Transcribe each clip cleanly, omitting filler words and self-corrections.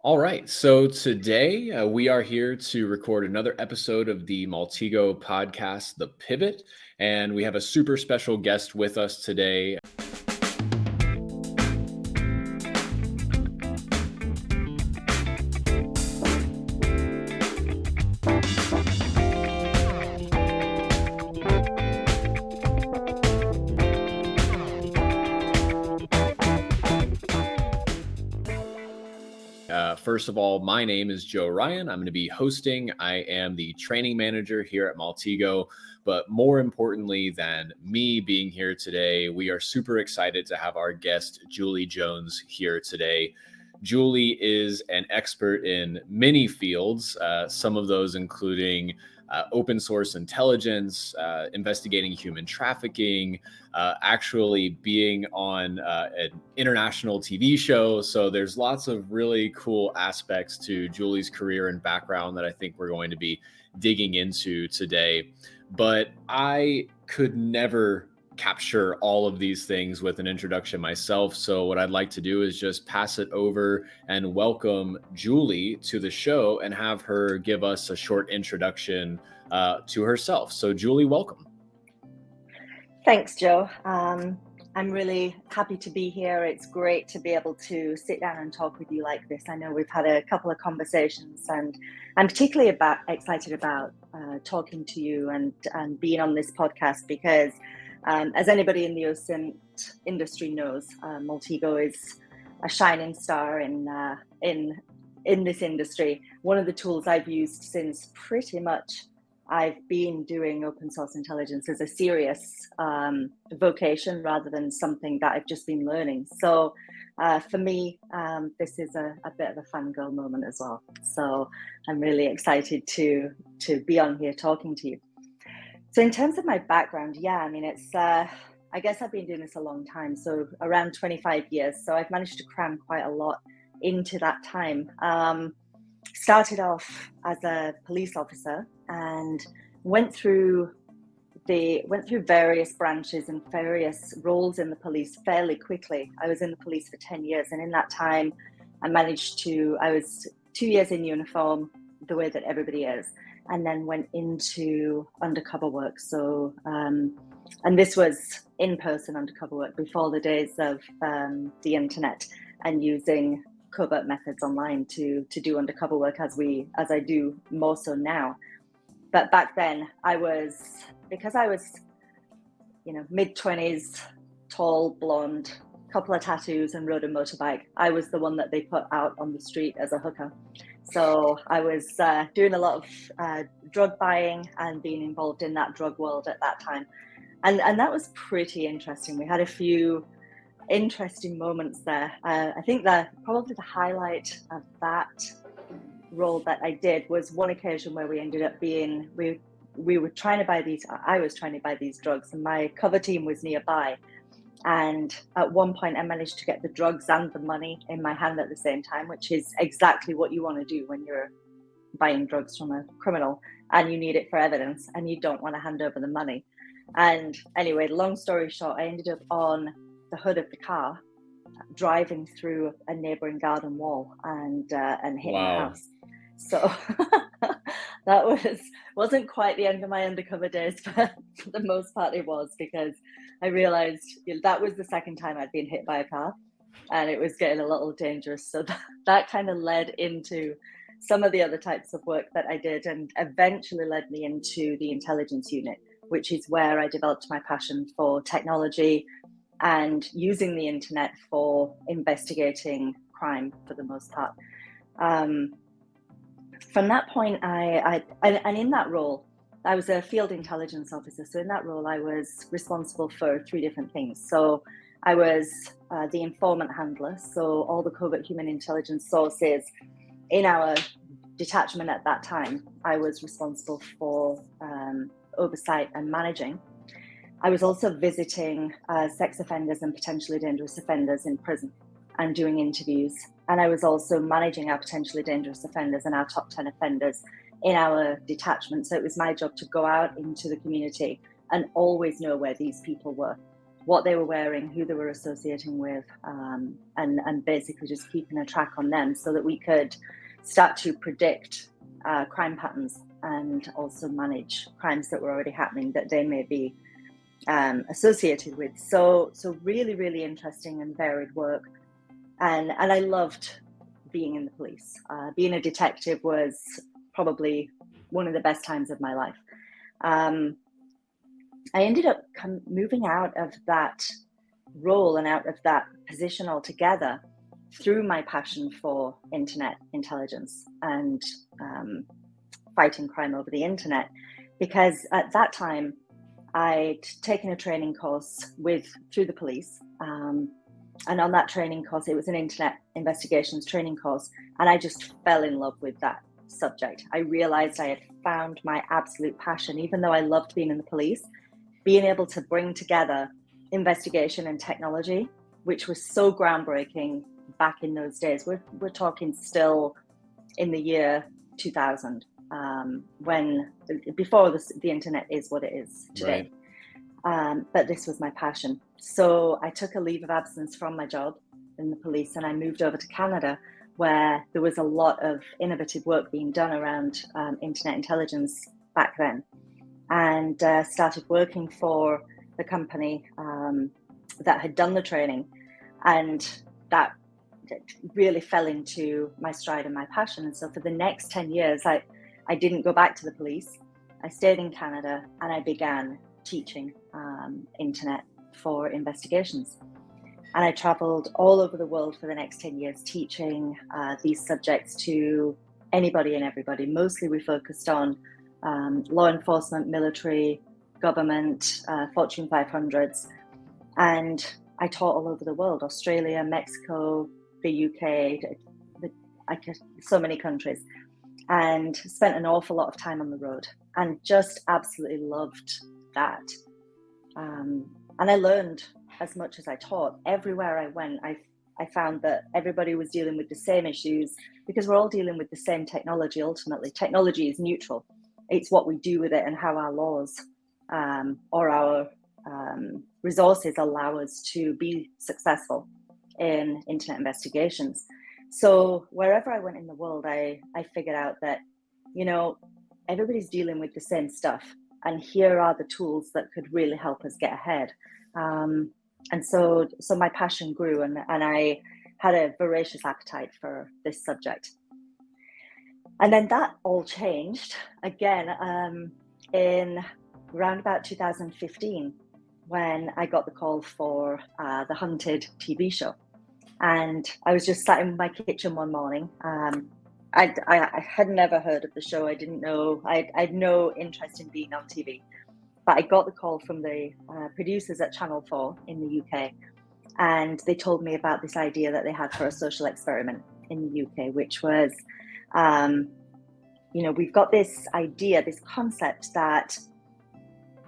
All right. So today we are here to record another episode of the Maltego podcast, The Pivot. And we have a super special guest with us today. First of all, my name is Joe Ryan. I'm going to be hosting. I am the training manager here at Maltego. But more importantly than me being here today, we are super excited to have our guest, Julie Jones, here today. Julie is an expert in many fields, some of those including open source intelligence, investigating human trafficking, actually being on an international TV show. So there's lots of really cool aspects to Julie's career and background that I think we're going to be digging into today. But I could never capture all of these things with an introduction myself. So what I'd like to do is just pass it over and welcome Julie to the show and have her give us a short introduction to herself. So Julie, welcome. Thanks, Joe. I'm really happy to be here. It's great to be able to sit down and talk with you like this. I know we've had a couple of conversations, and I'm particularly excited about talking to you and being on this podcast because, as anybody in the OSINT industry knows, Maltego is a shining star in this industry. One of the tools I've used since pretty much I've been doing open source intelligence as a serious vocation rather than something that I've just been learning. So for me, this is a bit of a fangirl moment as well. So I'm really excited to be on here talking to you. So in terms of my background, it's I guess I've been doing this a long time, so around 25 years. So I've managed to cram quite a lot into that time. Started off as a police officer and went through various branches and various roles in the police fairly quickly. I was in the police for 10 years, and in that time I was 2 years in uniform, the way that everybody is, and then went into undercover work. So and this was in-person undercover work before the days of the internet and using covert methods online to do undercover work as I do more so now. But back then because I was mid-20s, tall, blonde, couple of tattoos and rode a motorbike, I was the one that they put out on the street as a hooker. So I was doing a lot of drug buying and being involved in that drug world at that time. And that was pretty interesting. We had a few interesting moments there. I think that probably the highlight of that role that I did was one occasion where we ended up being, we were trying to buy these, I was trying to buy these drugs, and my cover team was nearby. And at one point I managed to get the drugs and the money in my hand at the same time, which is exactly what you want to do when you're buying drugs from a criminal and you need it for evidence and you don't want to hand over the money. And anyway, long story short, I ended up on the hood of the car driving through a neighboring garden wall and hitting a house. So that wasn't quite the end of my undercover days, but for the most part it was, because I realized that was the second time I'd been hit by a car and it was getting a little dangerous. So that kind of led into some of the other types of work that I did, and eventually led me into the intelligence unit, which is where I developed my passion for technology and using the internet for investigating crime for the most part. From that point, and in that role, I was a field intelligence officer. So in that role, I was responsible for 3 different things. So I was the informant handler. So all the covert human intelligence sources in our detachment at that time, I was responsible for oversight and managing. I was also visiting sex offenders and potentially dangerous offenders in prison and doing interviews. And I was also managing our potentially dangerous offenders and our top 10 offenders in our detachment. So it was my job to go out into the community and always know where these people were. what they were wearing, who they were associating with, and basically just keeping a track on them so that we could start to predict crime patterns and also manage crimes that were already happening that they may be associated with. So really, really interesting and varied work. And I loved being in the police. Being a detective was probably one of the best times of my life. I ended up moving out of that role and out of that position altogether through my passion for internet intelligence and fighting crime over the internet, because at that time I'd taken a training course through the police, and on that training course, it was an internet investigations training course, and I just fell in love with that subject. I realized I had found my absolute passion. Even though I loved being in the police, being able to bring together investigation and technology, which was so groundbreaking back in those days. We're talking still in the year 2000, before the internet is what it is today. Right. But this was my passion. So I took a leave of absence from my job in the police, and I moved over to Canada, where there was a lot of innovative work being done around internet intelligence back then, and started working for the company that had done the training. And that really fell into my stride and my passion. And so for the next 10 years, I didn't go back to the police. I stayed in Canada, and I began teaching internet for investigations. And I traveled all over the world for the next 10 years teaching these subjects to anybody and everybody. Mostly we focused on law enforcement, military, government, Fortune 500s. And I taught all over the world: Australia, Mexico, the UK, so many countries, and spent an awful lot of time on the road, and just absolutely loved that. And I learned as much as I taught. Everywhere I went, I found that everybody was dealing with the same issues, because we're all dealing with the same technology. Ultimately, technology is neutral. It's what we do with it and how our laws or our resources allow us to be successful in internet investigations. So wherever I went in the world, I figured out that, everybody's dealing with the same stuff, and here are the tools that could really help us get ahead. And so my passion grew, and I had a voracious appetite for this subject. And then that all changed again in around about 2015, when I got the call for the Hunted TV show. And I was just sat in my kitchen one morning. I had never heard of the show. I didn't know. I had no interest in being on TV. But I got the call from the producers at Channel 4 in the UK. And they told me about this idea that they had for a social experiment in the UK, which was, we've got this idea, this concept that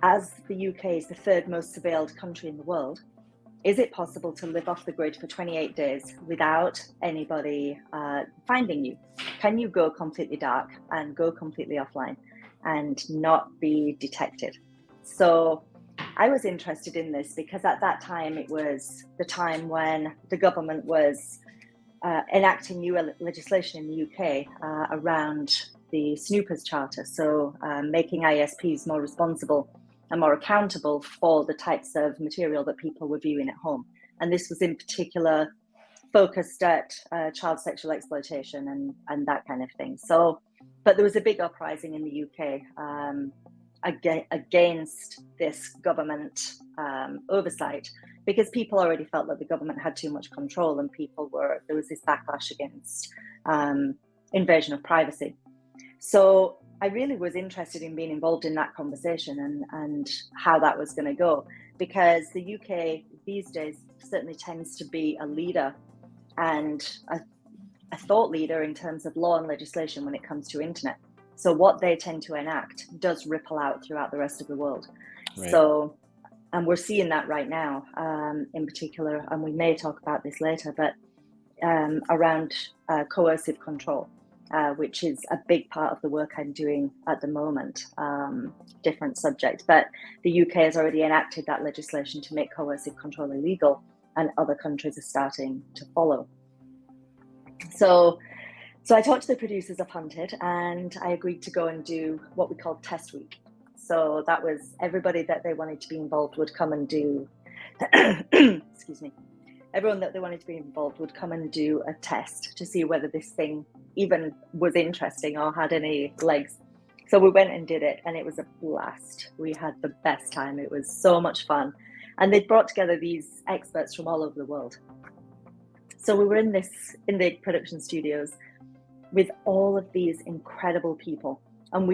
as the UK is the third most surveilled country in the world, is it possible to live off the grid for 28 days without anybody finding you? Can you go completely dark and go completely offline and not be detected? So I was interested in this because at that time, it was the time when the government was enacting new legislation in the UK around the Snoopers Charter. So making ISPs more responsible and more accountable for the types of material that people were viewing at home. And this was in particular focused at child sexual exploitation and that kind of thing. So, but there was a big uprising in the UK against this government oversight, because people already felt that the government had too much control, and there was this backlash against invasion of privacy. So I really was interested in being involved in that conversation and how that was going to go, because the UK these days certainly tends to be a leader and a thought leader in terms of law and legislation when it comes to internet. So what they tend to enact does ripple out throughout the rest of the world. Right. So, and we're seeing that right now, in particular, and we may talk about this later, but around coercive control. which is a big part of the work I'm doing at the moment, different subject. But the UK has already enacted that legislation to make coercive control illegal, and other countries are starting to follow. So I talked to the producers of Hunted, and I agreed to go and do what we called Test Week. So that was everybody that they wanted to be involved would come and do, excuse me, everyone that they wanted to be involved would come and do a test to see whether this thing even was interesting or had any legs. So we went and did it, and it was a blast. We had the best time. It was so much fun. And they brought together these experts from all over the world. So we were in the production studios with all of these incredible people. And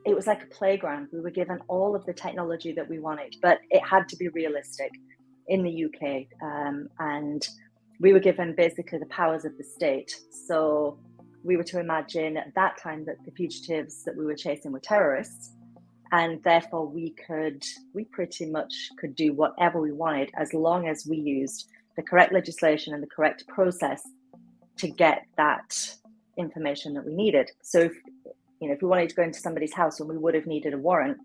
it was like a playground. We were given all of the technology that we wanted, but it had to be realistic in the UK. And we were given basically the powers of the state. So we were to imagine at that time that the fugitives that we were chasing were terrorists. And therefore we pretty much could do whatever we wanted as long as we used the correct legislation and the correct process to get that information that we needed. So if we wanted to go into somebody's house and we would have needed a warrant,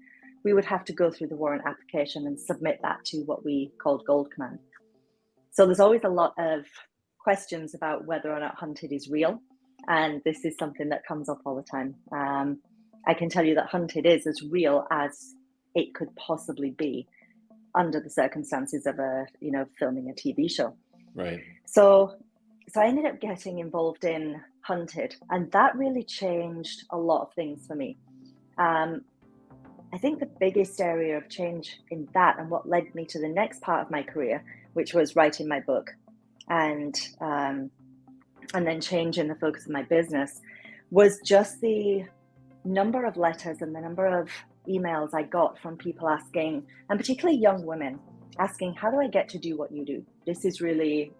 we would have to go through the warrant application and submit that to what we called Gold Command. So there's always a lot of questions about whether or not Hunted is real. And this is something that comes up all the time. I can tell you that Hunted is as real as it could possibly be under the circumstances of filming a TV show. Right. So I ended up getting involved in Hunted, and that really changed a lot of things for me. I think the biggest area of change in that, and what led me to the next part of my career, which was writing my book, and then changing the focus of my business, was just the number of letters and the number of emails I got from people asking, and particularly young women asking, how do I get to do what you do? This is really,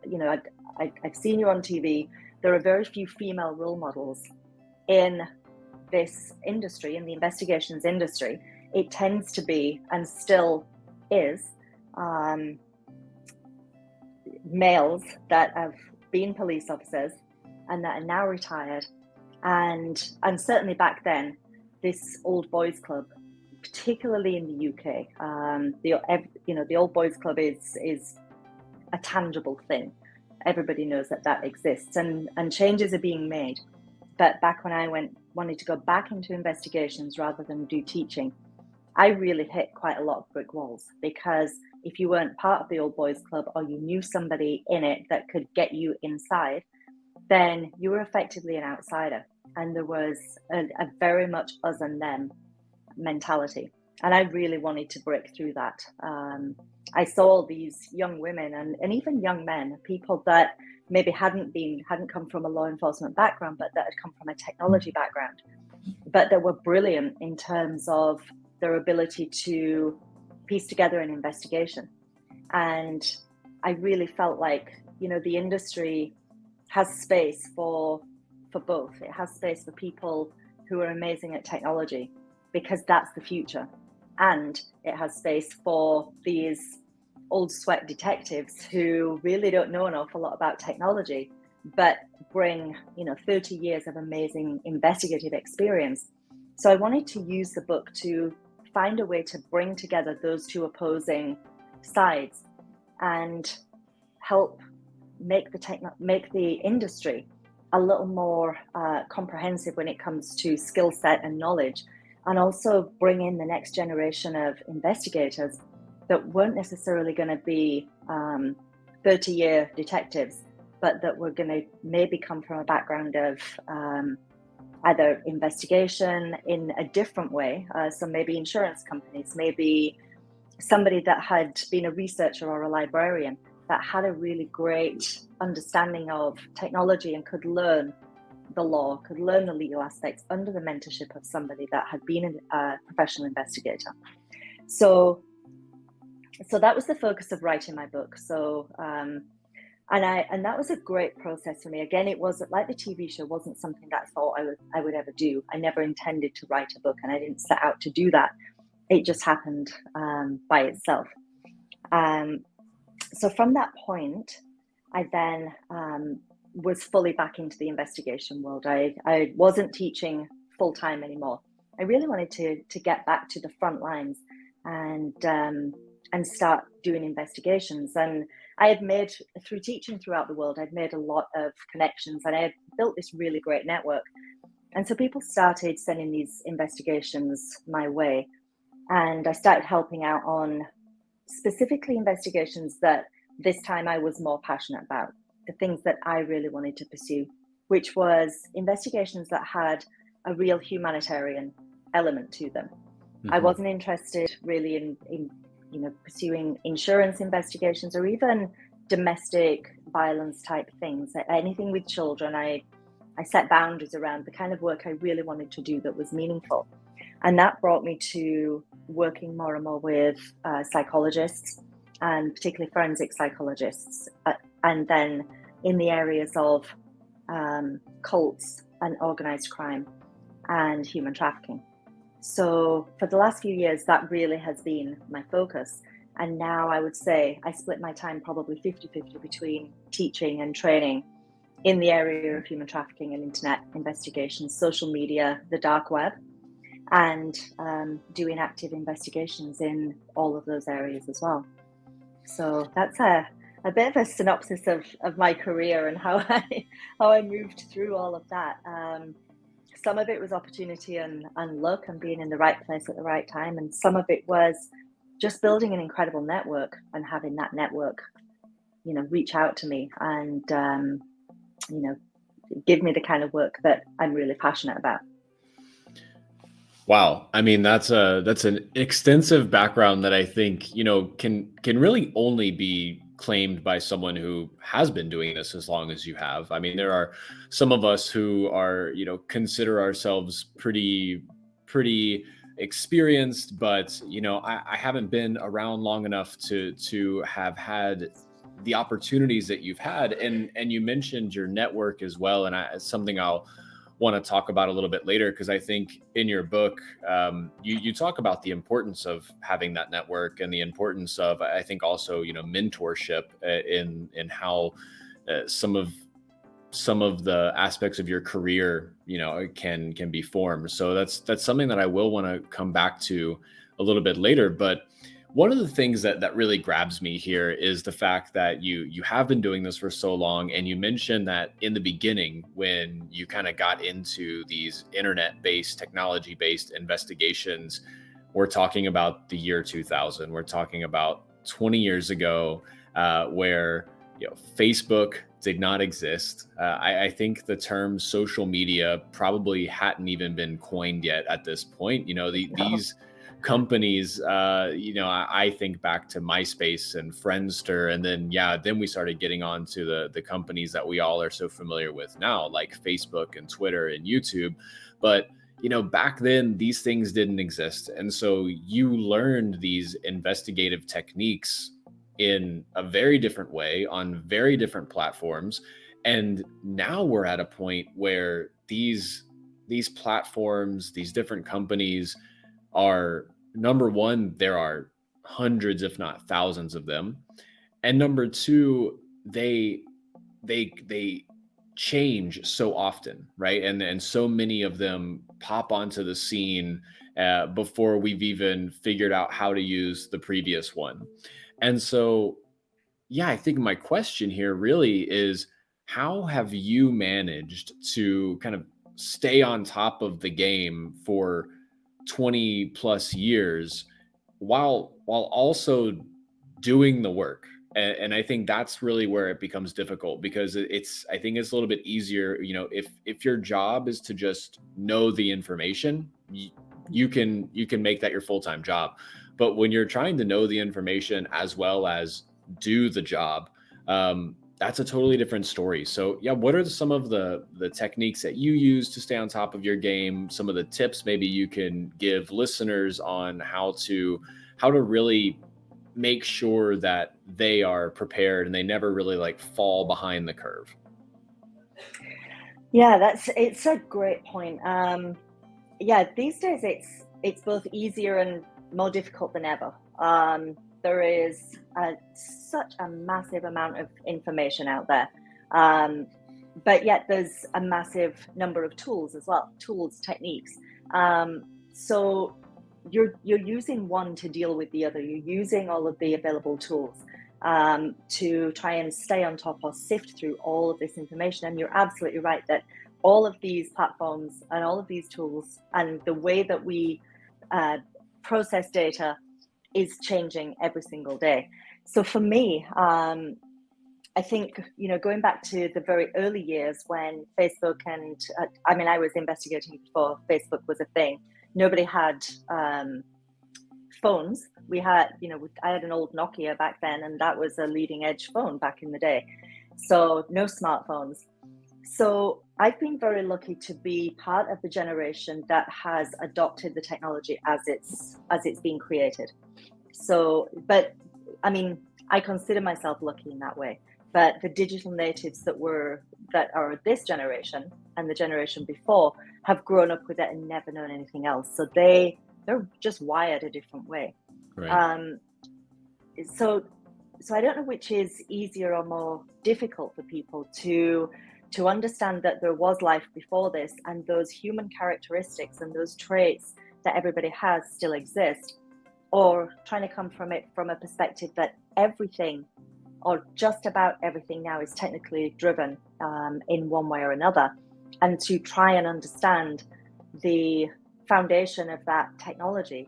I've seen you on TV. There are very few female role models in this industry, in the investigations industry. It tends to be, and still is, males that have been police officers and that are now retired. And certainly back then, this old boys club, particularly in the UK, the old boys club is a tangible thing. Everybody knows that exists, and changes are being made. But back when I wanted to go back into investigations rather than do teaching, I really hit quite a lot of brick walls, because if you weren't part of the old boys club or you knew somebody in it that could get you inside, then you were effectively an outsider. And there was a very much us and them mentality. And I really wanted to break through that. I saw these young women and even young men, people that maybe hadn't come from a law enforcement background, but that had come from a technology background, but that were brilliant in terms of their ability to piece together an investigation. And I really felt like, the industry has space for both. It has space for people who are amazing at technology, because that's the future. And it has space for these old sweat detectives who really don't know an awful lot about technology, but bring, 30 years of amazing investigative experience. So I wanted to use the book to find a way to bring together those two opposing sides and help make the industry a little more comprehensive when it comes to skill set and knowledge, and also bring in the next generation of investigators that weren't necessarily going to be 30-year detectives, but that were going to maybe come from a background of either investigation in a different way, so maybe insurance companies, maybe somebody that had been a researcher or a librarian that had a really great understanding of technology and could learn the law, could learn the legal aspects under the mentorship of somebody that had been a professional investigator. So that was the focus of writing my book. So, and that was a great process for me. Again, it was like the TV show wasn't something that I thought I would ever do. I never intended to write a book, and I didn't set out to do that. It just happened by itself. So from that point, I then was fully back into the investigation world. I wasn't teaching full time anymore. I really wanted to get back to the front lines and start doing investigations. And I had made, through teaching throughout the world, I'd made a lot of connections, and I had built this really great network. And so people started sending these investigations my way, and I started helping out on specifically investigations that this time I was more passionate about, the things that I really wanted to pursue, which was investigations that had a real humanitarian element to them. I wasn't interested really in pursuing insurance investigations or even domestic violence type things. Anything with children, I set boundaries around the kind of work I really wanted to do that was meaningful. And that brought me to working more and more with psychologists, and particularly forensic psychologists, and then in the areas of cults and organized crime and human trafficking. So for the last few years, that really has been my focus. And now I would say I split my time probably 50-50 between teaching and training in the area of human trafficking and internet investigations, social media, the dark web, and doing active investigations in all of those areas as well. So that's a bit of a synopsis of my career and how I moved through all of that. Some of it was opportunity and luck and being in the right place at the right time, and some of it was just building an incredible network and having that network, reach out to me and give me the kind of work that I'm really passionate about. Wow. I mean, that's an extensive background that I think, can really only be claimed by someone who has been doing this as long as you have. I mean, there are some of us who are, consider ourselves pretty experienced, but, I haven't been around long enough to have had the opportunities that you've had. And you mentioned your network as well. And it's something I'll want to talk about a little bit later, because I think in your book, you talk about the importance of having that network and the importance of, I think also, mentorship in how some of the aspects of your career, can be formed. So that's something that I will want to come back to a little bit later. But one of the things that really grabs me here is the fact that you have been doing this for so long. And you mentioned that in the beginning, when you kind of got into these internet-based, technology-based investigations, we're talking about the year 2000. We're talking about 20 years ago, where Facebook did not exist. I think the term social media probably hadn't even been coined yet at this point. These companies, I think back to MySpace and Friendster, and then we started getting on to the companies that we all are so familiar with now, like Facebook and Twitter and YouTube. But back then these things didn't exist, and so you learned these investigative techniques in a very different way on very different platforms. And now we're at a point where these platforms, these different companies are, number one, there are hundreds, if not thousands of them. And number two, they change so often, right? And so many of them pop onto the scene before we've even figured out how to use the previous one. And so, yeah, I think my question here really is, how have you managed to kind of stay on top of the game for 20 plus years while also doing the work? And I think that's really where it becomes difficult, because I think it's a little bit easier, if your job is to just know the information, you can make that your full-time job. But when you're trying to know the information as well as do the job, that's a totally different story. So yeah, what are some of the techniques that you use to stay on top of your game? Some of the tips maybe you can give listeners on how to really make sure that they are prepared and they never really fall behind the curve. Yeah, it's a great point. These days it's both easier and more difficult than ever. There is such a massive amount of information out there. but yet there's a massive number of tools as well, tools, techniques. So you're using one to deal with the other. You're using all of the available tools to try and stay on top or sift through all of this information. And you're absolutely right that all of these platforms and all of these tools and the way that we process data is changing every single day. So for me, I think, going back to the very early years when Facebook and, I was investigating before Facebook was a thing. Nobody had phones. We had, I had an old Nokia back then, and that was a leading edge phone back in the day. So no smartphones. So I've been very lucky to be part of the generation that has adopted the technology as it's being created. So, but I consider myself lucky in that way. But the digital natives that are this generation and the generation before have grown up with it and never known anything else. So they're just wired a different way. Right. So I don't know which is easier or more difficult for people to understand that there was life before this, and those human characteristics and those traits that everybody has still exist, or trying to come from it from a perspective that everything, or just about everything now, is technically driven in one way or another, and to try and understand the foundation of that technology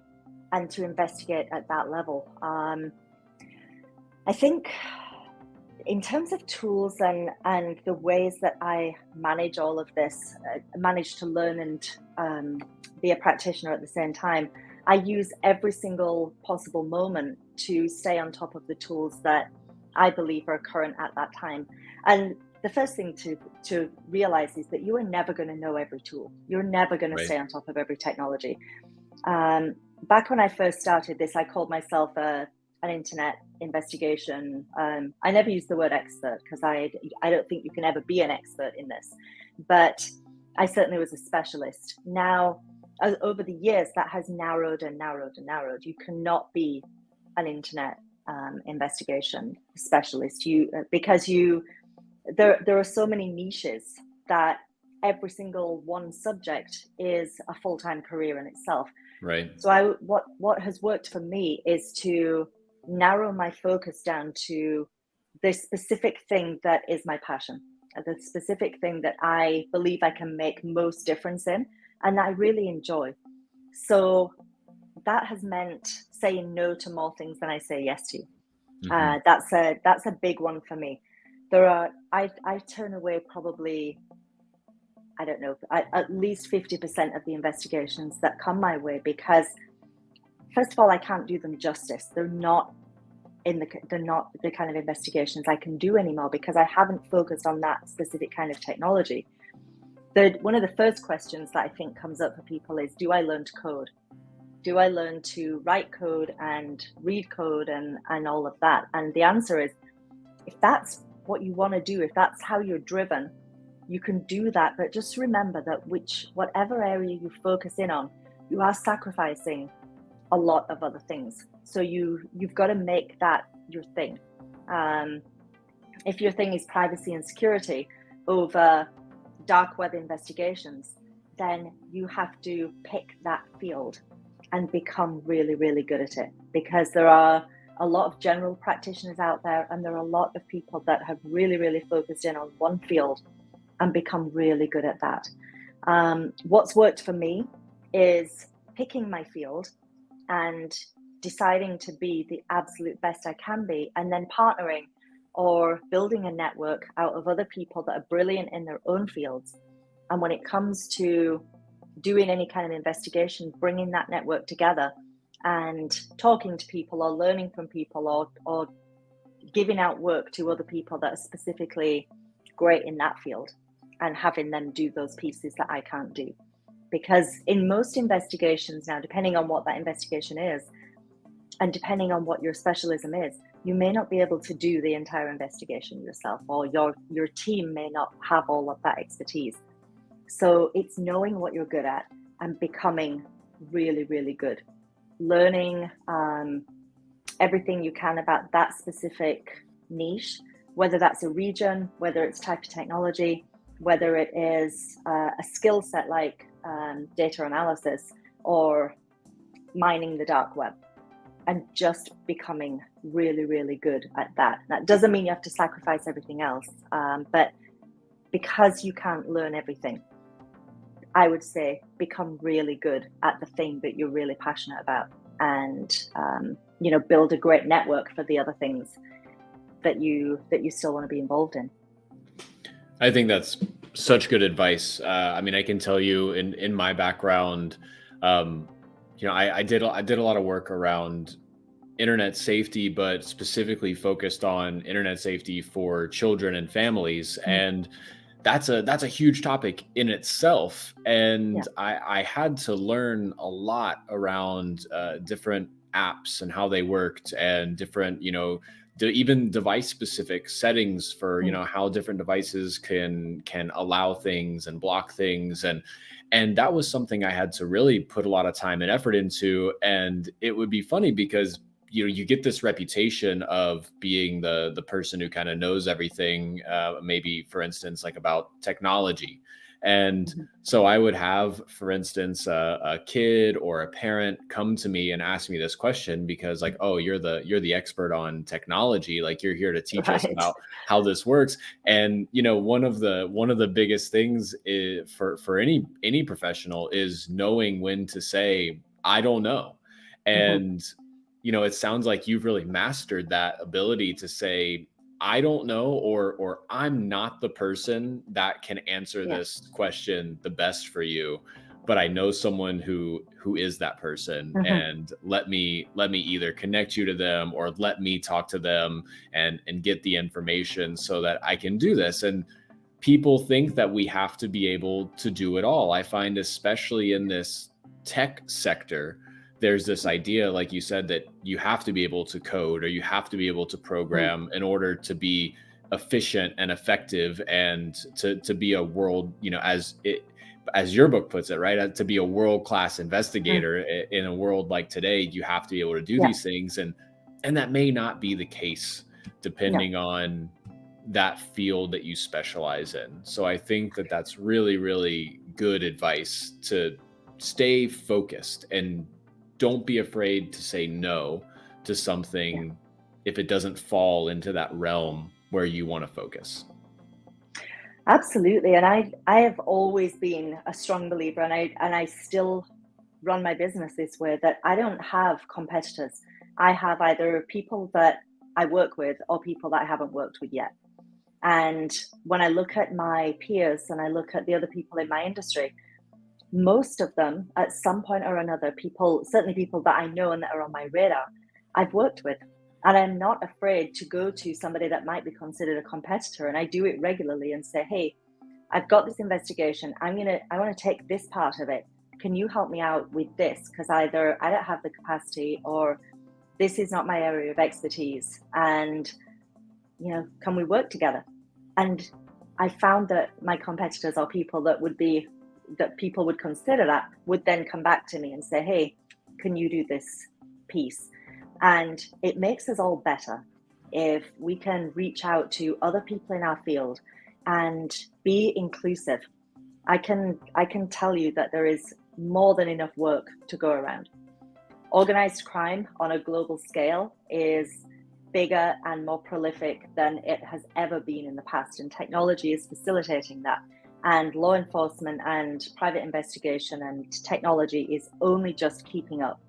and to investigate at that level. I think in terms of tools and the ways that I manage all of this, manage to learn and be a practitioner at the same time, I use every single possible moment to stay on top of the tools that I believe are current at that time. And the first thing to realize is that you are never going to know every tool. You're never going to stay on top of every technology. Back when I first started this, I called myself an internet investigation. I never used the word expert because I don't think you can ever be an expert in this, but I certainly was a specialist. Now, over the years, that has narrowed and narrowed and narrowed. You cannot be an internet investigation specialist because there are so many niches that every single one subject is a full-time career in itself. Right. So what has worked for me is to narrow my focus down to the specific thing that is my passion, the specific thing that I believe I can make most difference in and that I really enjoy. So that has meant saying no to more things than I say yes to. Mm-hmm. That's a big one for me. I turn away probably, I don't know, at least 50% of the investigations that come my way because, first of all, I can't do them justice. They're not the kind of investigations I can do anymore because I haven't focused on that specific kind of technology. One of the first questions that I think comes up for people is, do I learn to code? Do I learn to write code and read code and all of that? And the answer is, if that's what you want to do, if that's how you're driven, you can do that. But just remember that whatever area you focus in on, you are sacrificing a lot of other things. So you've got to make that your thing. If your thing is privacy and security over dark web investigations, then you have to pick that field and become really, really good at it, because there are a lot of general practitioners out there, and there are a lot of people that have really, really focused in on one field and become really good at that. What's worked for me is picking my field and deciding to be the absolute best I can be, and then partnering or building a network out of other people that are brilliant in their own fields. And when it comes to doing any kind of investigation, bringing that network together and talking to people or learning from people or giving out work to other people that are specifically great in that field and having them do those pieces that I can't do. Because in most investigations now, depending on what that investigation is and depending on what your specialism is, you may not be able to do the entire investigation yourself, or your team may not have all of that expertise. So it's knowing what you're good at and becoming really, really good. Learning everything you can about that specific niche, whether that's a region, whether it's type of technology, whether it is a skill set like data analysis or mining the dark web, and just becoming really, really good at that. That doesn't mean you have to sacrifice everything else, but because you can't learn everything, I would say become really good at the thing that you're really passionate about, and build a great network for the other things that you still want to be involved in. I think that's such good advice. I mean, I can tell you in my background, I did a lot of work around internet safety, but specifically focused on internet safety for children and families. And that's a huge topic in itself. And I had to learn a lot around different apps and how they worked, and different, even device specific settings for, how different devices can allow things and block things. And that was something I had to really put a lot of time and effort into. And it would be funny because you get this reputation of being the person who kind of knows everything, maybe for instance, like about technology. And so I would have, for instance, a kid or a parent come to me and ask me this question because, like, oh, you're the expert on technology, like you're here to teach us about how this works. And one of the biggest things is, for any professional, is knowing when to say I don't know. And it sounds like you've really mastered that ability to say, I don't know, or I'm not the person that can answer this question the best for you, but I know someone who is that person, and let me either connect you to them or let me talk to them and get the information so that I can do this. And people think that we have to be able to do it all. I find, especially in this tech sector, there's this idea, like you said, that you have to be able to code or you have to be able to program in order to be efficient and effective, and to be a world, as your book puts it, right? To be a world-class investigator in a world like today, you have to be able to do these things. And that may not be the case depending on that field that you specialize in. So I think that that's really, really good advice, to stay focused and don't be afraid to say no to something if it doesn't fall into that realm where you want to focus. Absolutely. And I have always been a strong believer, and I still run my business this way, that I don't have competitors. I have either people that I work with or people that I haven't worked with yet. And when I look at my peers and I look at the other people in my industry, most of them at some point or another, certainly people that I know and that are on my radar, I've worked with. And I'm not afraid to go to somebody that might be considered a competitor. And I do it regularly and say, hey, I've got this investigation. I want to take this part of it. Can you help me out with this? Because either I don't have the capacity, or this is not my area of expertise. And, can we work together? And I found that my competitors are people that people would consider that, would then come back to me and say, hey, can you do this piece? And it makes us all better if we can reach out to other people in our field and be inclusive. I can tell you that there is more than enough work to go around. Organized crime on a global scale is bigger and more prolific than it has ever been in the past, and technology is facilitating that. And law enforcement and private investigation and technology is only just keeping up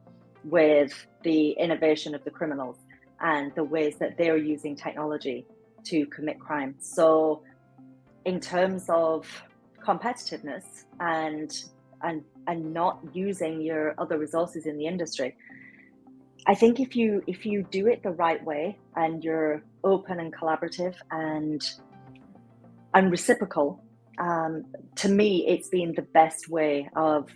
with the innovation of the criminals and the ways that they're using technology to commit crime. So in terms of competitiveness and not using your other resources in the industry, I think if you do it the right way and you're open and collaborative and reciprocal, to me, it's been the best way of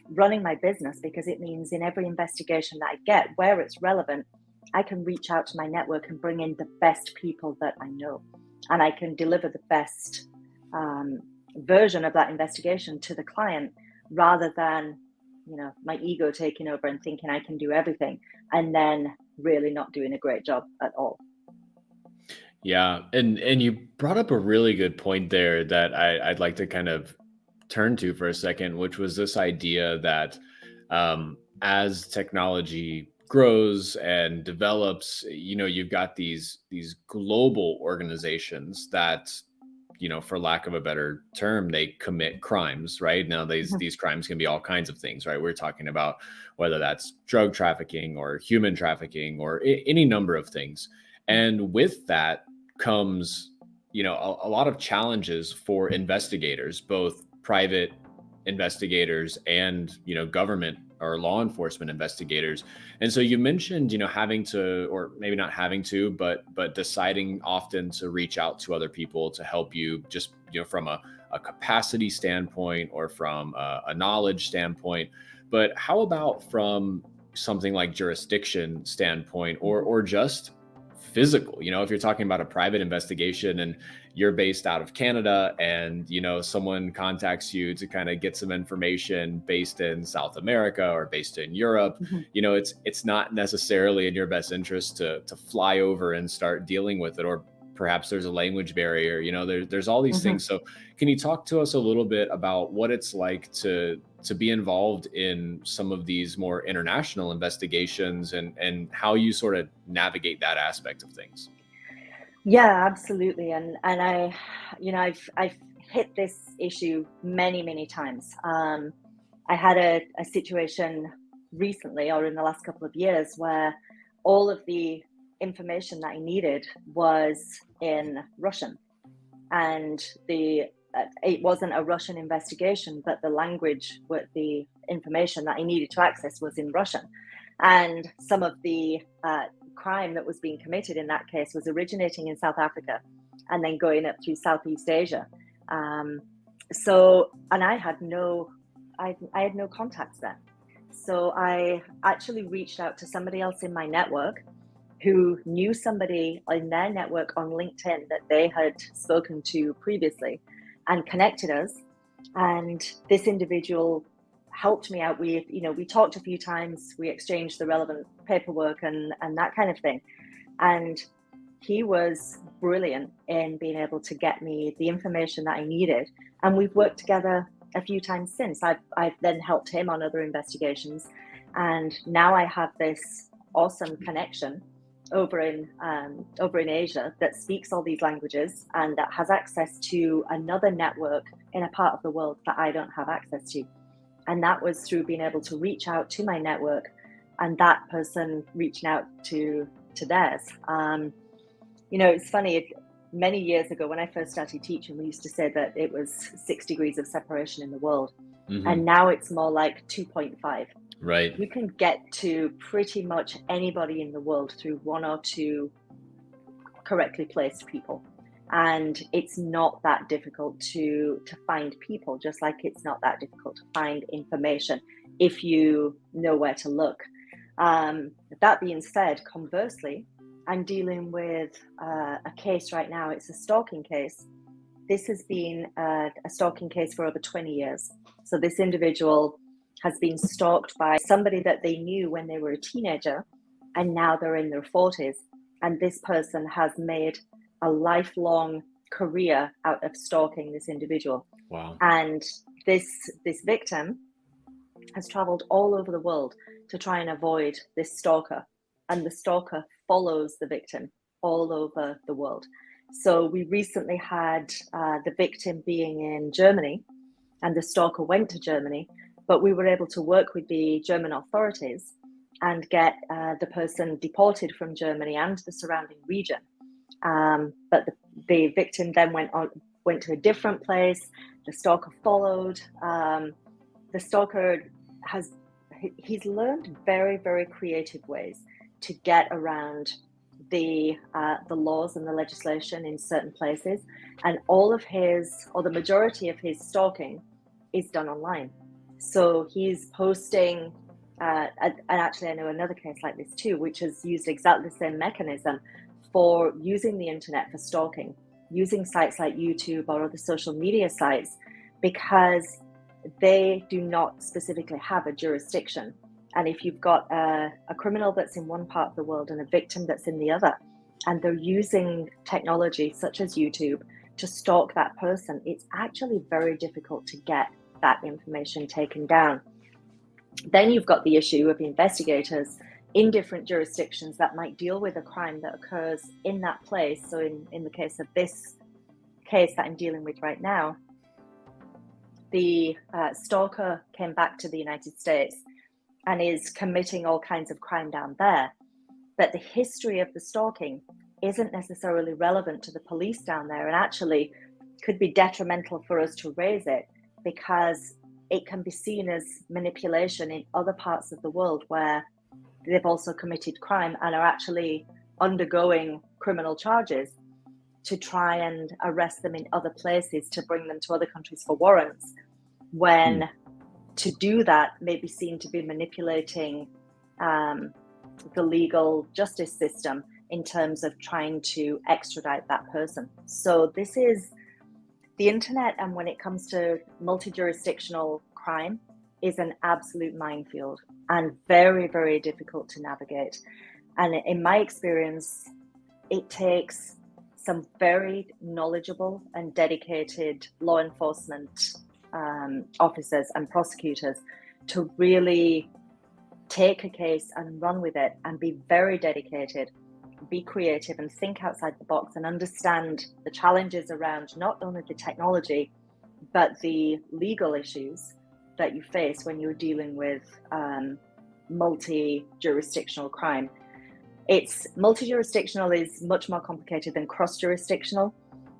running my business, because it means in every investigation that I get, where it's relevant, I can reach out to my network and bring in the best people that I know, and I can deliver the best version of that investigation to the client, rather than my ego taking over and thinking I can do everything and then really not doing a great job at all. Yeah, and you brought up a really good point there that I'd like to kind of turn to for a second, which was this idea that as technology grows and develops, you've got these global organizations that, for lack of a better term, they commit crimes, right? Now Mhm, these crimes can be all kinds of things, right? We're talking about whether that's drug trafficking or human trafficking or any number of things. And with that comes, a lot of challenges for investigators, both private investigators and, government or law enforcement investigators. And so you mentioned, having to, or maybe not having to, but deciding often to reach out to other people to help you, just, from a capacity standpoint or from a knowledge standpoint. But how about from something like jurisdiction standpoint, or mhm, or just physical? If you're talking about a private investigation and you're based out of Canada, and someone contacts you to kind of get some information based in South America or based in Europe, mhm, it's not necessarily in your best interest to fly over and start dealing with it. Or perhaps there's a language barrier. There's all these mhm. things. So can you talk to us a little bit about what it's like to be involved in some of these more international investigations, and how you sort of navigate that aspect of things? Yeah, absolutely. And I've hit this issue many, many times. I had a situation recently, or in the last couple of years, where all of the information that I needed was in Russian, and the it wasn't a Russian investigation, but the language with the information that I needed to access was in Russian, and some of the crime that was being committed in that case was originating in South Africa, and then going up through Southeast Asia. Um, and I had no contacts there. So I actually reached out to somebody else in my network who knew somebody in their network on LinkedIn that they had spoken to previously, and connected us. And this individual helped me out. We talked a few times, we exchanged the relevant paperwork and that kind of thing. And he was brilliant in being able to get me the information that I needed. And we've worked together a few times since. I've then helped him on other investigations. And now I have this awesome connection over in Asia that speaks all these languages and that has access to another network in a part of the world that I don't have access to. And that was through being able to reach out to my network, and that person reaching out to theirs. It's funny. Many years ago, when I first started teaching, we used to say that it was 6 degrees of separation in the world, and Hmm. now it's more like 2.5. Right. You can get to pretty much anybody in the world through one or two correctly placed people. And it's not that difficult to find people, just like it's not that difficult to find information if you know where to look. That being said, conversely, I'm dealing with a case right now. It's a stalking case. This has been a stalking case for over 20 years. So this individual has been stalked by somebody that they knew when they were a teenager, and now they're in their 40s. And this person has made a lifelong career out of stalking this individual. Wow. And this this victim has traveled all over the world to try and avoid this stalker. And the stalker follows the victim all over the world. So we recently had the victim being in Germany, and the stalker went to Germany, but we were able to work with the German authorities and get the person deported from Germany and the surrounding region. But the victim then went to a different place. The stalker followed. The stalker has he's learned very, very creative ways to get around the laws and the legislation in certain places, and all of his, or the majority of his stalking is done online. So he's posting, and actually I know another case like this too, which has used exactly the same mechanism for using the internet for stalking, using sites like YouTube or other social media sites, because they do not specifically have a jurisdiction. And if you've got a criminal that's in one part of the world and a victim that's in the other, and they're using technology such as YouTube to stalk that person, it's actually very difficult to get that information taken down. Then you've got the issue of investigators in different jurisdictions that might deal with a crime that occurs in that place. So in the case of this case that I'm dealing with right now, the stalker came back to the United States and is committing all kinds of crime down there. But the history of the stalking isn't necessarily relevant to the police down there, and actually could be detrimental for us to raise it, because it can be seen as manipulation in other parts of the world where they've also committed crime and are actually undergoing criminal charges, to try and arrest them in other places, to bring them to other countries for warrants, when to do that may be seen to be manipulating the legal justice system in terms of trying to extradite that person. So this is the internet, and when it comes to multi-jurisdictional crime, is an absolute minefield and very, very difficult to navigate. And in my experience, it takes some very knowledgeable and dedicated law enforcement officers and prosecutors to really take a case and run with it and be very dedicated, be creative and think outside the box and understand the challenges around not only the technology, but the legal issues that you face when you're dealing with multi-jurisdictional crime. It's multi-jurisdictional is much more complicated than cross-jurisdictional,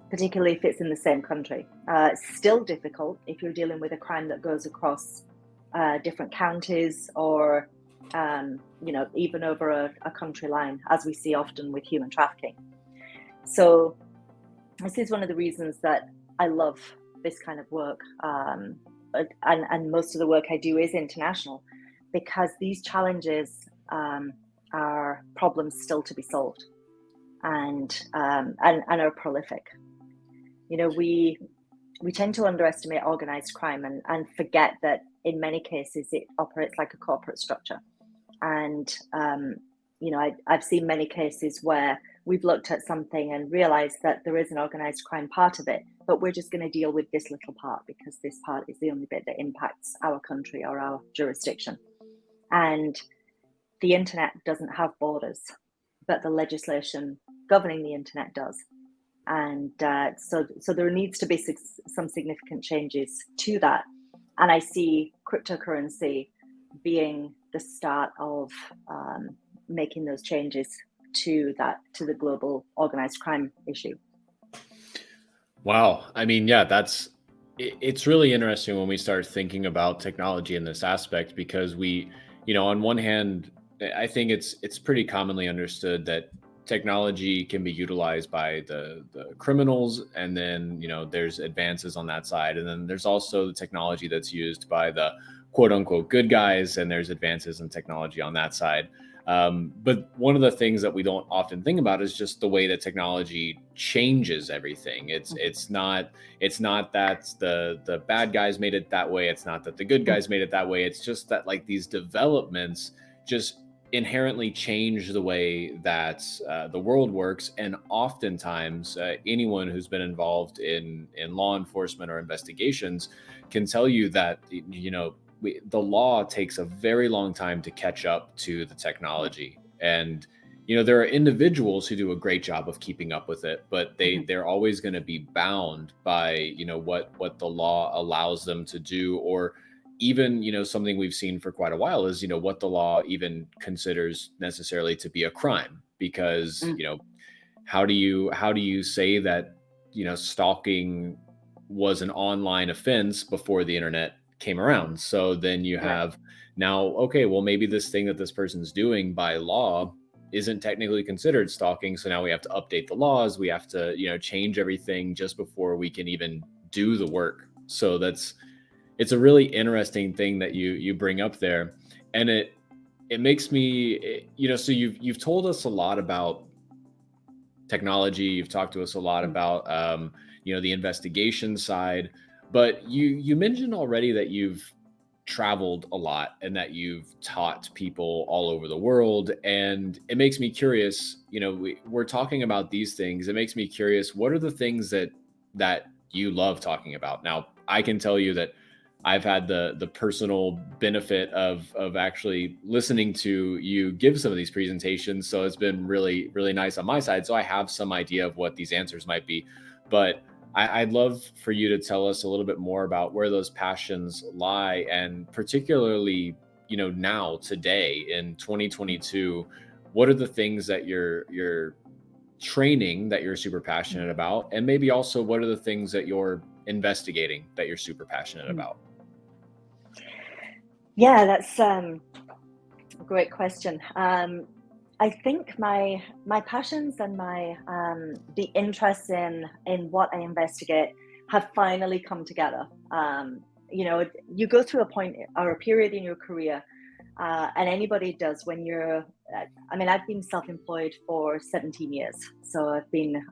particularly if it's in the same country. It's still difficult if you're dealing with a crime that goes across different counties or even over a country line, as we see often with human trafficking. So this is one of the reasons that I love this kind of work, and most of the work I do is international, because these challenges are problems still to be solved, and are prolific. We tend to underestimate organized crime and forget that in many cases it operates like a corporate structure. And I've seen many cases where we've looked at something and realized that there is an organized crime part of it, but we're just going to deal with this little part because this part is the only bit that impacts our country or our jurisdiction. And the internet doesn't have borders, but the legislation governing the internet does. And so there needs to be some significant changes to that. And I see cryptocurrency being the start of making those changes to the global organized crime issue. Wow. I mean, yeah, it's really interesting when we start thinking about technology in this aspect, because we, on one hand, I think it's pretty commonly understood that technology can be utilized by the criminals, and then there's advances on that side, and then there's also the technology that's used by the quote unquote good guys, and there's advances in technology on that side. But one of the things that we don't often think about is just the way that technology changes everything. It's not that the bad guys made it that way. It's not that the good guys made it that way. It's just that these developments just inherently change the way that the world works. And oftentimes anyone who's been involved in law enforcement or investigations can tell you that the law takes a very long time to catch up to the technology. And there are individuals who do a great job of keeping up with it, but they're always going to be bound by what the law allows them to do, or even something we've seen for quite a while is what the law even considers necessarily to be a crime. Because how do you say that stalking was an online offense before the internet came around? So then you have now, okay, well, maybe this thing that this person's doing by law isn't technically considered stalking, so now we have to update the laws, we have to change everything just before we can even do the work. So it's a really interesting thing that you bring up there. And it makes me, so you've told us a lot about technology, you've talked to us a lot about the investigation side, but you mentioned already that you've traveled a lot and that you've taught people all over the world. And it makes me curious, we're talking about these things. It makes me curious, what are the things that you love talking about? Now, I can tell you that I've had the personal benefit of actually listening to you give some of these presentations. So it's been really, really nice on my side. So I have some idea of what these answers might be. But I'd love for you to tell us a little bit more about where those passions lie, and particularly, now, today in 2022, what are the things that you're training that you're super passionate about, and maybe also what are the things that you're investigating that you're super passionate about? Yeah, that's a great question. I think my passions and my the interest in what I investigate have finally come together. You go through a point or a period in your career, and anybody does when you're. I've been self-employed for 17 years, so I've been,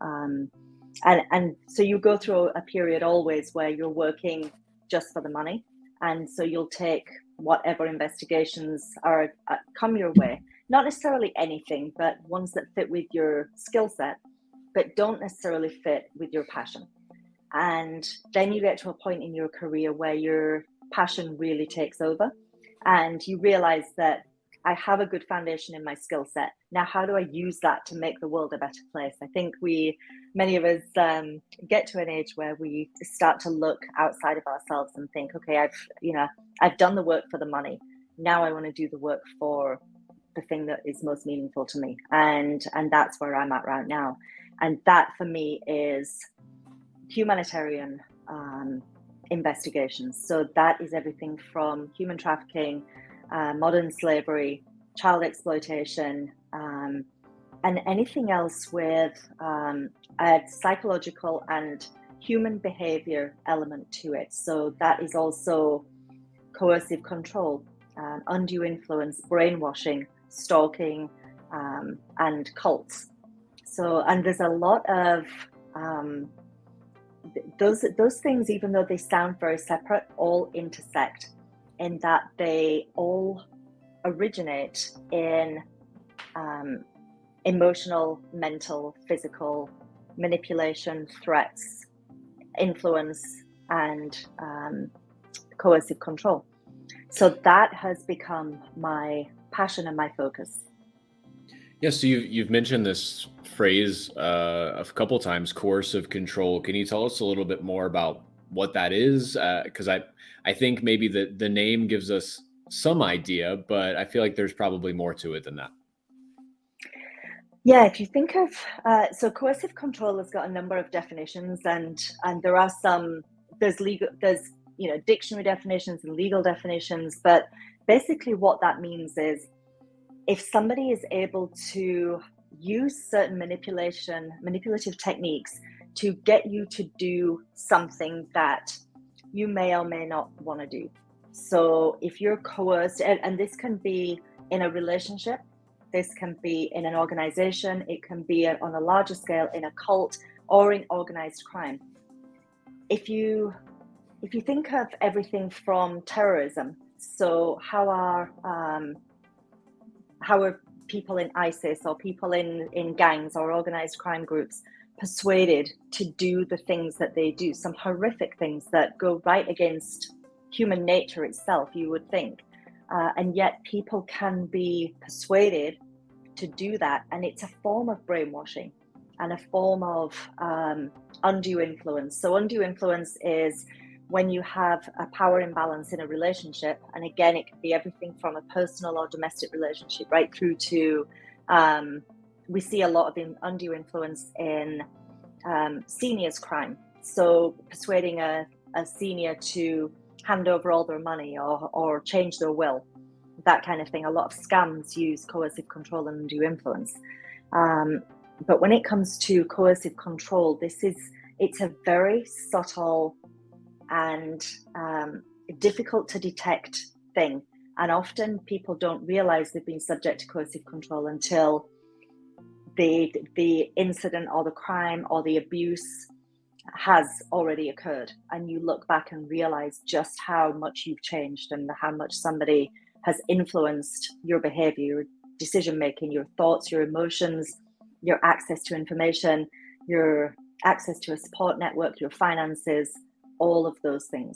and so you go through a period always where you're working just for the money, and so you'll take whatever investigations are come your way. Not necessarily anything, but ones that fit with your skill set, but don't necessarily fit with your passion. And then you get to a point in your career where your passion really takes over, and you realize that I have a good foundation in my skill set. Now, how do I use that to make the world a better place? I think many of us get to an age where we start to look outside of ourselves and think, okay, I've done the work for the money. Now I want to do the work for the thing that is most meaningful to me. And that's where I'm at right now. And that for me is humanitarian investigations. So that is everything from human trafficking, modern slavery, child exploitation, and anything else with a psychological and human behavior element to it. So that is also coercive control, undue influence, brainwashing, stalking, and cults. So, and there's a lot of those things, even though they sound very separate, all intersect in that they all originate in emotional, mental, physical manipulation, threats, influence, and coercive control. So that has become my passion and my focus. Yeah, so you've mentioned this phrase a couple times, coercive control. Can you tell us a little bit more about what that is? Because I think maybe the name gives us some idea, but I feel like there's probably more to it than that. Yeah, if you think of so coercive control has got a number of definitions, and there are there's dictionary definitions and legal definitions, but basically what that means is if somebody is able to use certain manipulative techniques to get you to do something that you may or may not want to do. So if you're coerced, and this can be in a relationship, this can be in an organization, it can be on a larger scale in a cult or in organized crime. If you think of everything from terrorism, so how are people in ISIS or people in gangs or organized crime groups persuaded to do the things that they do, some horrific things that go right against human nature itself, you would think. And yet people can be persuaded to do that. And it's a form of brainwashing and a form of undue influence. So undue influence is when you have a power imbalance in a relationship. And again, it can be everything from a personal or domestic relationship right through to, we see a lot of undue influence in seniors crime. So persuading a senior to hand over all their money or change their will, that kind of thing. A lot of scams use coercive control and undue influence. But when it comes to coercive control, it's a very subtle and difficult to detect thing. And often people don't realize they've been subject to coercive control until the incident or the crime or the abuse has already occurred, and you look back and realize just how much you've changed and how much somebody has influenced your behavior, your decision making, your thoughts, your emotions, your access to information, your access to a support network, your finances, all of those things.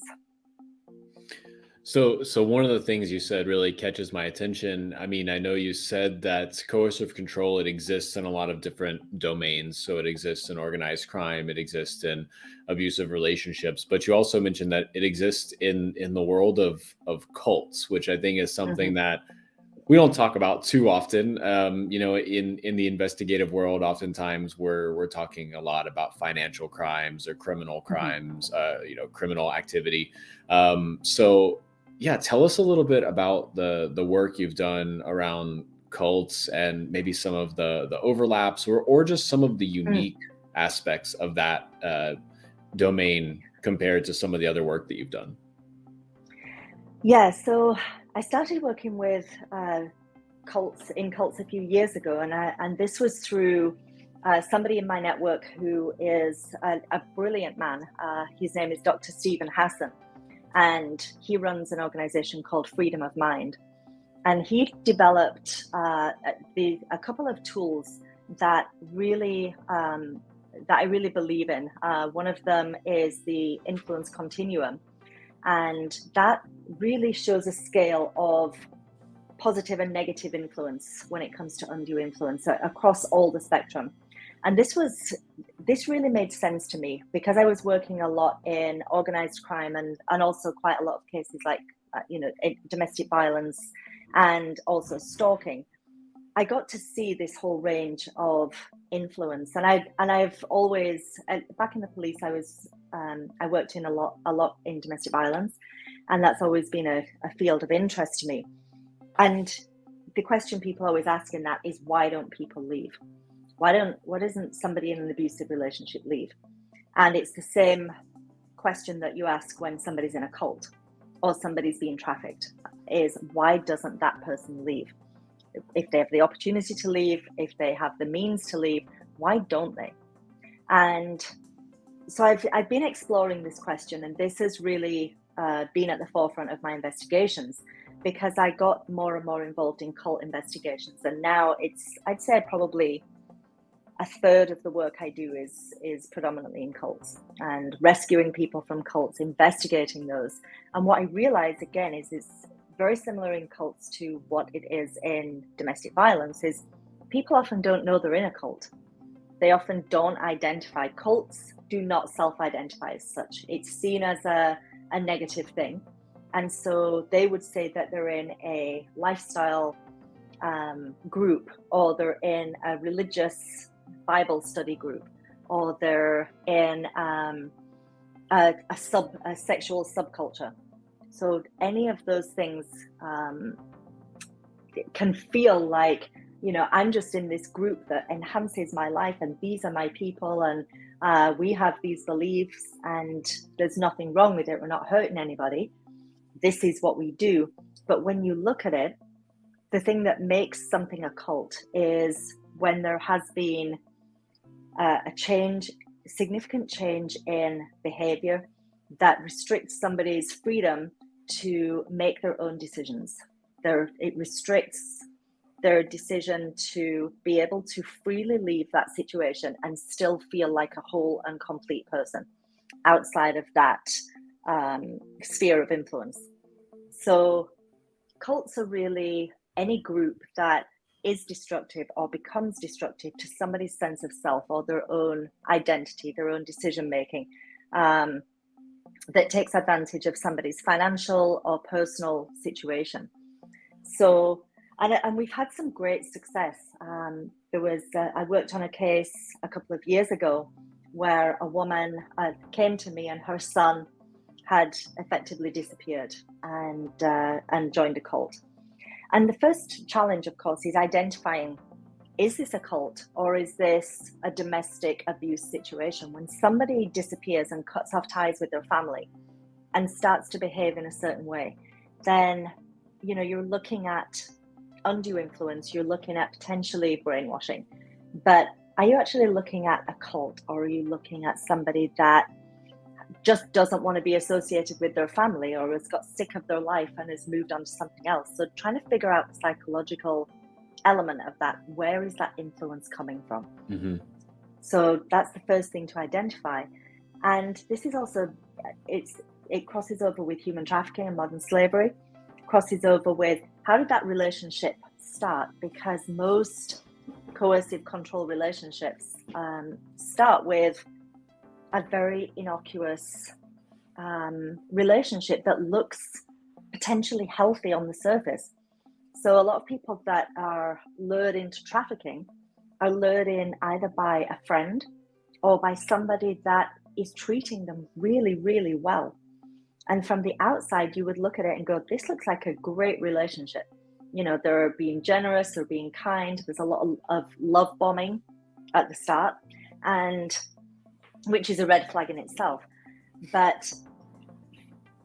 So one of the things you said really catches my attention. I mean, I know you said that coercive control, it exists in a lot of different domains. So it exists in organized crime, it exists in abusive relationships, but you also mentioned that it exists in the world of cults, which I think is something that we don't talk about too often. In the investigative world, oftentimes we're talking a lot about financial crimes or criminal crimes, criminal activity. So yeah, tell us a little bit about the work you've done around cults and maybe some of the overlaps or just some of the unique aspects of that domain compared to some of the other work that you've done. Yeah, so I started working with cults a few years ago, and this was through somebody in my network who is a brilliant man. His name is Dr. Stephen Hassan, and he runs an organization called Freedom of Mind. And he developed a couple of tools that I really believe in. One of them is the influence continuum, and that really shows a scale of positive and negative influence when it comes to undue influence across all the spectrum. And this really made sense to me because I was working a lot in organized crime and also quite a lot of cases like domestic violence and also stalking. I got to see this whole range of influence, and I've always back in the police. I worked in a lot in domestic violence, and that's always been a field of interest to me. And the question people always ask in that is, why don't people leave? Why doesn't somebody in an abusive relationship leave? And it's the same question that you ask when somebody's in a cult or somebody's being trafficked, is why doesn't that person leave? If they have the opportunity to leave, if they have the means to leave, why don't they? And so I've been exploring this question, and this has really been at the forefront of my investigations because I got more and more involved in cult investigations. And now I'd say probably a third of the work I do is predominantly in cults and rescuing people from cults, investigating those. And what I realize again is it's very similar in cults to what it is in domestic violence, is people often don't know they're in a cult. They often don't identify. Cults do not self-identify as such. It's seen as a negative thing. And so they would say that they're in a lifestyle group, or they're in a religious Bible study group, or they're in a sexual subculture. So any of those things can feel like, I'm just in this group that enhances my life, and these are my people, and we have these beliefs, and there's nothing wrong with it. We're not hurting anybody. This is what we do. But when you look at it, the thing that makes something a cult is when there has been a significant change in behavior that restricts somebody's freedom to make their own decisions. It restricts their decision to be able to freely leave that situation and still feel like a whole and complete person outside of that sphere of influence. So cults are really any group that is destructive or becomes destructive to somebody's sense of self or their own identity, their own decision making, that takes advantage of somebody's financial or personal situation. So, and we've had some great success. I worked on a case a couple of years ago where a woman came to me, and her son had effectively disappeared and joined a cult. And the first challenge, of course, is identifying, is this a cult or is this a domestic abuse situation? When somebody disappears and cuts off ties with their family and starts to behave in a certain way, then, you're looking at undue influence, you're looking at potentially brainwashing. But are you actually looking at a cult, or are you looking at somebody that just doesn't want to be associated with their family, or has got sick of their life and has moved on to something else? So trying to figure out the psychological element of that. Where is that influence coming from? Mm-hmm. So that's the first thing to identify. And this is also, it crosses over with human trafficking and modern slavery, crosses over with how did that relationship start? Because most coercive control relationships start with a very innocuous relationship that looks potentially healthy on the surface. So a lot of people that are lured into trafficking are lured in either by a friend or by somebody that is treating them really, really well. And from the outside, you would look at it and go, this looks like a great relationship. You know, they're being generous, they're being kind. There's a lot of love bombing at the start, and which is a red flag in itself. But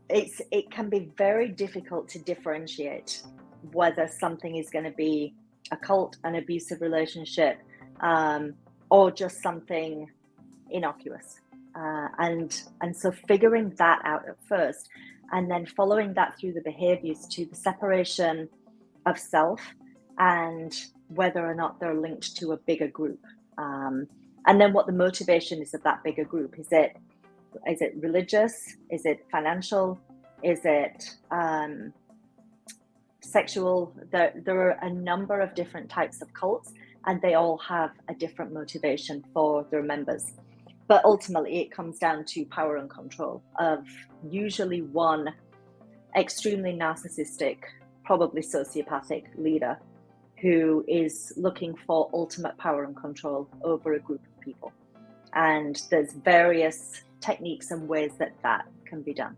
it can be very difficult to differentiate whether something is going to be a cult, an abusive relationship, or just something innocuous. And so figuring that out at first, and then following that through the behaviors to the separation of self and whether or not they're linked to a bigger group. And then what the motivation is of that bigger group. Is it religious? Is it financial? Is it sexual? There are a number of different types of cults, and they all have a different motivation for their members. But ultimately, it comes down to power and control of usually one extremely narcissistic, probably sociopathic leader who is looking for ultimate power and control over a group of people. And there's various techniques and ways that can be done.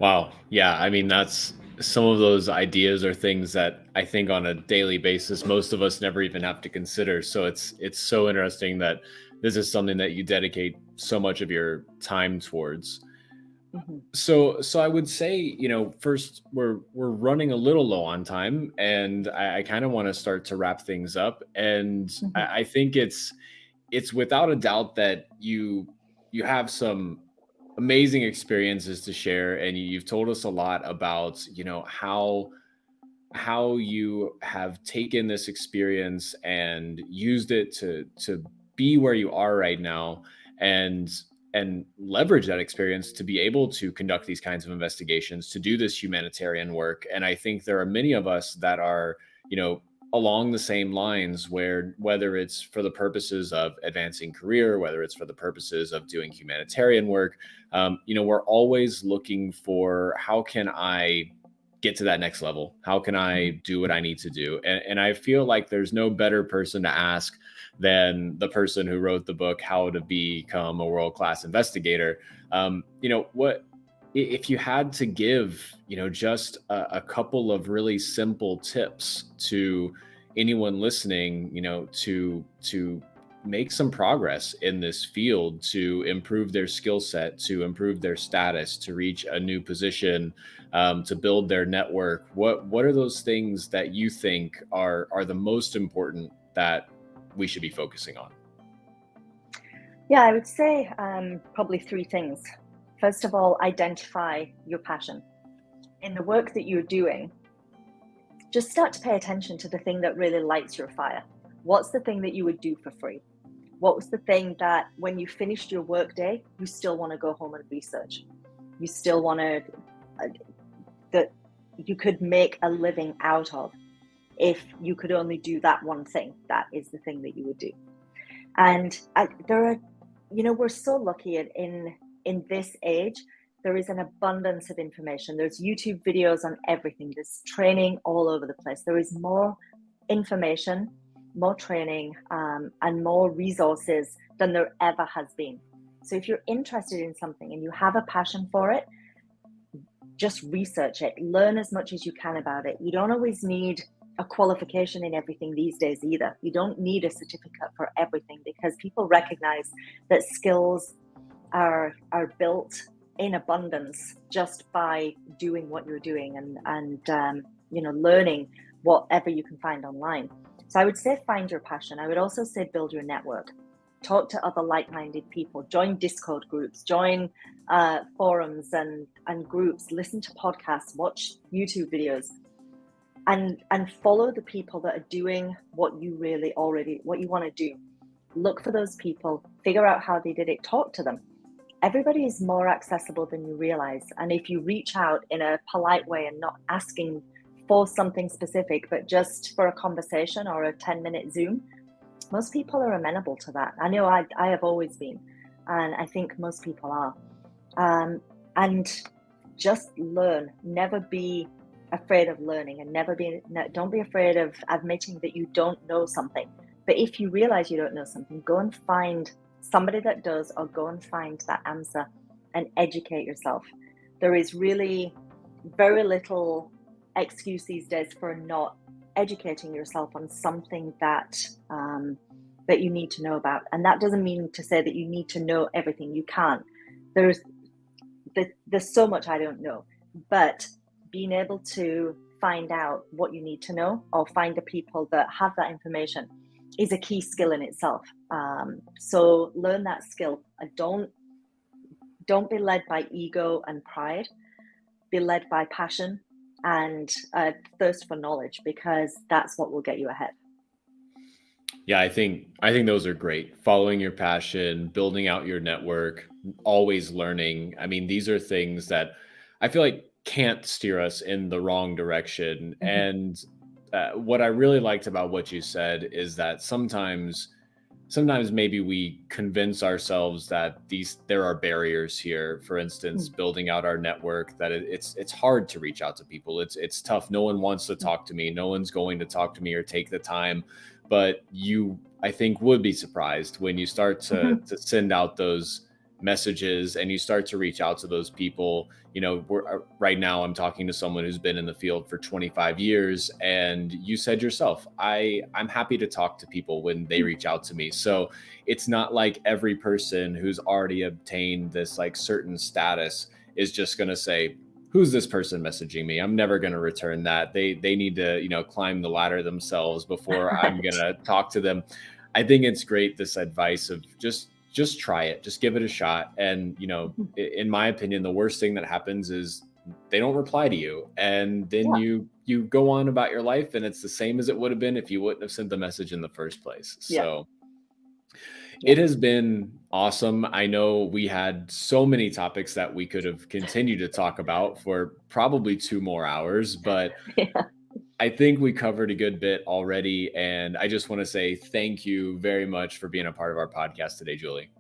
Wow. Yeah. I mean, that's some of those ideas are things that I think on a daily basis, most of us never even have to consider. So it's so interesting that this is something that you dedicate so much of your time towards. Mm-hmm. So I would say, first we're running a little low on time, and I kind of want to start to wrap things up. And Mm-hmm. I think it's without a doubt that you have some amazing experiences to share, and you've told us a lot about how you have taken this experience and used it to be where you are right now, and leverage that experience to be able to conduct these kinds of investigations, to do this humanitarian work. And I think there are many of us that are along the same lines, where whether it's for the purposes of advancing career, whether it's for the purposes of doing humanitarian work, we're always looking for, how can I get to that next level? How can I do what I need to do? And I feel like there's no better person to ask than the person who wrote the book, How to Become a World-Class Investigator. What if you had to give, just a couple of really simple tips to anyone listening, to make some progress in this field, to improve their skill set, to improve their status, to reach a new position, to build their network, what are those things that you think are the most important that we should be focusing on? Yeah, I would say probably three things. First of all, identify your passion. In the work that you're doing, just start to pay attention to the thing that really lights your fire. What's the thing that you would do for free? What was the thing that when you finished your work day, you still want to go home and research? You still want to, that you could make a living out of. If you could only do that one thing, that is the thing that you would do. And there are, we're so lucky in this age. There is an abundance of information. There's YouTube videos on everything. There's training all over the place. There is more information, more training, and more resources than there ever has been. So if you're interested in something and you have a passion for it, just research it. Learn as much as you can about it. You don't always need a qualification in everything these days either. You don't need a certificate for everything, because people recognize that skills are built in abundance just by doing what you're doing and learning whatever you can find online. So I would say find your passion. I would also say build your network. Talk to other like-minded people. Join Discord groups. Join forums and groups. Listen to podcasts. Watch YouTube videos. And follow the people that are doing what you want to do. Look for those people. Figure out how they did it. Talk to them. Everybody is more accessible than you realize. And if you reach out in a polite way and not asking for something specific, but just for a conversation or a 10-minute Zoom, most people are amenable to that. I know I have always been, and I think most people are. And just learn. Never be afraid of learning, and don't be afraid of admitting that you don't know something. But if you realize you don't know something, go and find somebody that does, or go and find that answer and educate yourself. There is really very little excuse these days for not educating yourself on something that you need to know about. And that doesn't mean to say that you need to know everything. You can't. There's so much I don't know, but being able to find out what you need to know, or find the people that have that information, is a key skill in itself. So learn that skill. Don't be led by ego and pride. Be led by passion and thirst for knowledge, because that's what will get you ahead. Yeah, I think those are great. Following your passion, building out your network, always learning. I mean, these are things that I feel like can't steer us in the wrong direction. Mm-hmm. And what I really liked about what you said is that sometimes maybe we convince ourselves that there are barriers here. For instance, building out our network, that it's hard to reach out to people. It's tough. No one wants to talk to me. No one's going to talk to me or take the time. But you, I think, would be surprised when you start to send out those messages and you start to reach out to those people. You know, right now I'm talking to someone who's been in the field for 25 years, and you said yourself, I'm happy to talk to people when they reach out to me. So it's not like every person who's already obtained this like certain status is just going to say, who's this person messaging me? I'm never going to return that. They need to, climb the ladder themselves before I'm going to talk to them. I think it's great, this advice of just try it, just give it a shot. And, in my opinion, the worst thing that happens is they don't reply to you. And then you go on about your life, and it's the same as it would have been if you wouldn't have sent the message in the first place. So it has been awesome. I know we had so many topics that we could have continued to talk about for probably 2 more hours, but I think we covered a good bit already. And I just want to say thank you very much for being a part of our podcast today, Julie.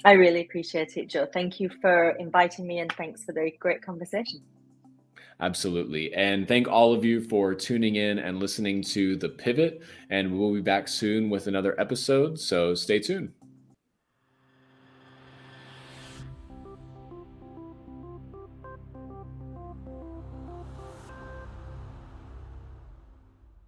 I really appreciate it, Joe. Thank you for inviting me, and thanks for the great conversation. Absolutely. And thank all of you for tuning in and listening to The Pivot. And we'll be back soon with another episode. So stay tuned.